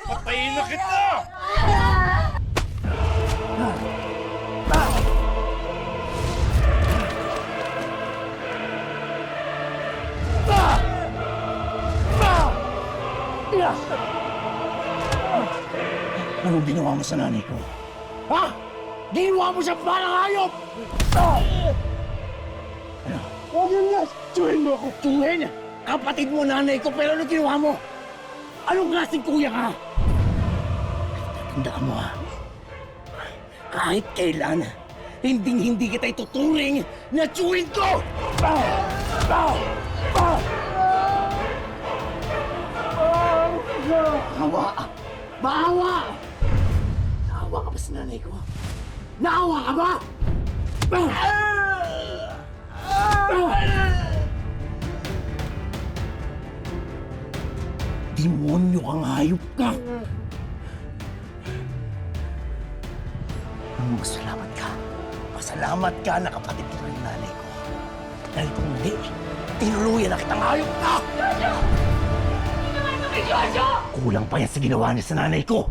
Patayin na kita! Anong ginawa mo sa nanay ko? Ha? Ginawa mo siya parang hayop! Ano? Huwag yun nga! Tsuhin mo ako! Tsuhin? Kapatid mo nanay ko, pero ano ginawa mo? Anong klaseng kuya ka? Tandaan mo ha? Kahit kailan, hindi kita ituturing na tsuhin ko! Hawa! Maawa! Naawa ka ba sa nanay ko? Naawa ka ba? Demonyo kang hayop ka! Masalamat ka. Masalamat ka na kapatid ko ng nanay ko. Dahil kung hindi, tinuluyan na kitang hayop ka! Kulang pa yan sa ginawa niya sa nanay ko!